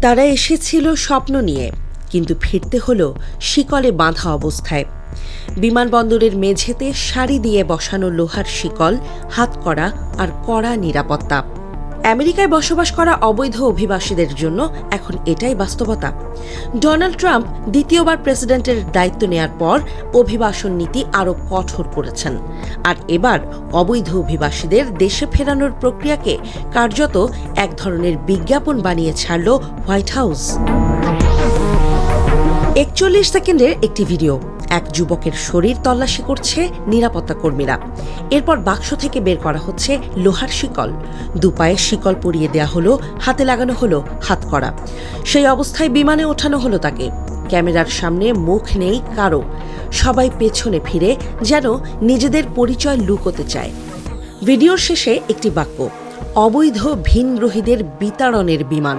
তারা এসেছিল স্বপ্ন নিয়ে, কিন্তু ফিরতে হলো শিকলে বাঁধা অবস্থায়। বিমানবন্দরের মেঝেতে সারি দিয়ে বসানো লোহার শিকল, হাতকড়া আর কড়া নিরাপত্তা। আমেরিকায় বসবাস করা অবৈধ অভিবাসীদের জন্য এখন এটাই বাস্তবতা। ডোনাল্ড ট্রাম্প দ্বিতীয়বার প্রেসিডেন্টের দায়িত্ব নেয়ার পর অভিবাসন নীতি আরও কঠোর করেছেন। আর এবার অবৈধ অভিবাসীদের দেশে ফেরানোর প্রক্রিয়াকে কার্যত এক ধরনের বিজ্ঞাপন বানিয়ে ছাড়ল হোয়াইট হাউস। ৪১ সেকেন্ডের একটি ভিডিও। এক যুবকের শরীর তল্লাশি করছে নিরাপত্তা কর্মীরা। এরপর বাক্স থেকে বের করা হচ্ছে লোহার শিকল। দুপায়ে শিকল পরিয়ে দেয়া হলো, হাতে লাগানো হলো হাতকড়া। সেই অবস্থায় বিমানে ওঠানো হলো তাকে। ক্যামেরার সামনে মুখ নেই কারো, সবাই পেছনে ফিরে যেন নিজেদের পরিচয় লুকোতে চায়। ভিডিওর শেষে একটি বাক্য, অবৈধ ভিনগ্রহীদের বিতাড়নের বিমান।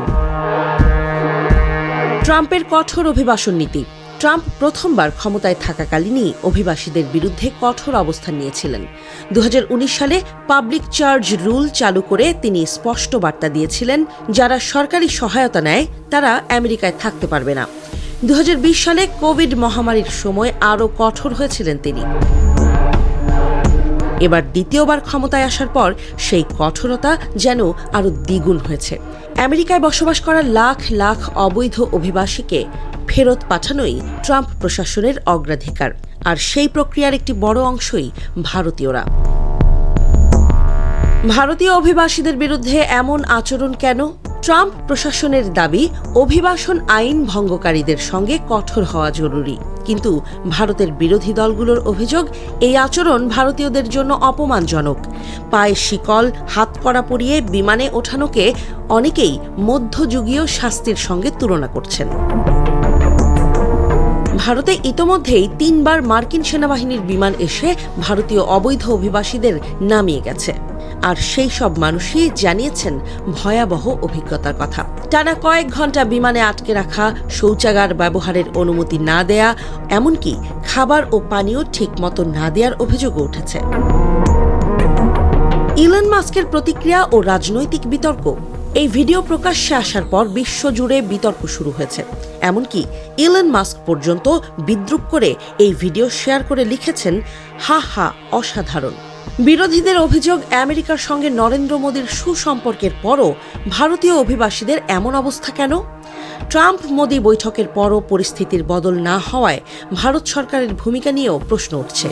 ট্রাম্পের কঠোর অভিবাসন নীতি। ট্রাম্প প্রথমবার ক্ষমতায় থাকাকালীনই অভিবাসীদের বিরুদ্ধে কঠোর অবস্থান নিয়েছিলেন। ২০১৯ সালে পাবলিক চার্জ রুল চালু করে তিনি স্পষ্ট বার্তা দিয়েছিলেন, যারা সরকারি সহায়তা নেয় তারা আমেরিকায় থাকতে পারবে না। ২০২০ সালে কোভিড মহামারীর সময় আরও কঠোর হয়েছিলেন তিনি। এবার দ্বিতীয়বার ক্ষমতায় আসার পর সেই কঠোরতা যেন আরও দ্বিগুণ হয়েছে। আমেরিকায় বসবাস করা লাখ লাখ অবৈধ অভিবাসীকে ফেরত পাঠানোই ট্রাম্প প্রশাসনের অগ্রাধিকার। আর সেই প্রক্রিয়ার একটি বড় অংশই ভারতীয়রা। ভারতীয় অভিবাসীদের বিরুদ্ধে এমন আচরণ কেন? ট্রাম্প প্রশাসনের দাবি, অভিবাসন আইন ভঙ্গকারীদের সঙ্গে কঠোর হওয়া জরুরি। কিন্তু ভারতের বিরোধী দলগুলোর অভিযোগ, এই আচরণ ভারতীয়দের জন্য অপমানজনক। পায়ে শিকল, হাতকড়া পরিয়ে বিমানে ওঠানোকে অনেকেই মধ্যযুগীয় শাস্তির সঙ্গে তুলনা করছেন। ভারতে ইতোমধ্যেই ৩ বার মার্কিন সেনাবাহিনীর বিমান এসে ভারতীয় অবৈধ অভিবাসীদের নামিয়ে গেছে। আর সেই সব মানুষই জানিয়েছেন ভয়াবহ অভিজ্ঞতার কথা। টানা কয়েক ঘন্টা বিমানে আটকে রাখা, শৌচাগার ব্যবহারের অনুমতি না দেয়া, এমনকি খাবার ও পানীয় ঠিকমতো না দেওয়ার অভিযোগও উঠেছে। ইলন মাস্কের প্রতিক্রিয়া ও রাজনৈতিক বিতর্ক। এই ভিডিও প্রকাশ্যে আসার পর বিশ্বজুড়ে বিতর্ক শুরু হয়েছে। এমনকি ইলন মাস্ক পর্যন্ত বিদ্রূপ করে এই ভিডিও শেয়ার করে লিখেছেন, হা হা অসাধারণ। বিরোধীদের অভিযোগ, আমেরিকার সঙ্গে নরেন্দ্র মোদীর সুসম্পর্কের পরও ভারতীয় অভিবাসীদের এমন অবস্থা কেন? ট্রাম্প মোদী বৈঠকের পরও পরিস্থিতির বদল না হওয়ায় ভারত সরকারের ভূমিকা নিয়েও প্রশ্ন উঠছে।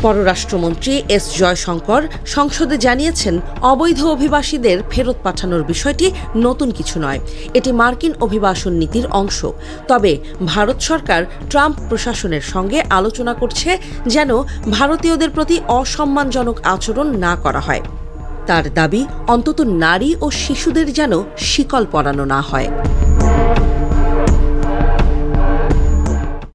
পররাষ্ট্রমন্ত্রী এস জয়শঙ্কর সংসদে জানিয়েছেন, অবৈধ অভিবাসীদের ফেরত পাঠানোর বিষয়টি নতুন কিছু নয়, এটি মার্কিন অভিবাসন নীতির অংশ। তবে ভারত সরকার ট্রাম্প প্রশাসনের সঙ্গে আলোচনা করছে যেন ভারতীয়দের প্রতি অসম্মানজনক আচরণ না করা হয়। তার দাবি, অন্তত নারী ও শিশুদের যেন শিকল পরানো না হয়।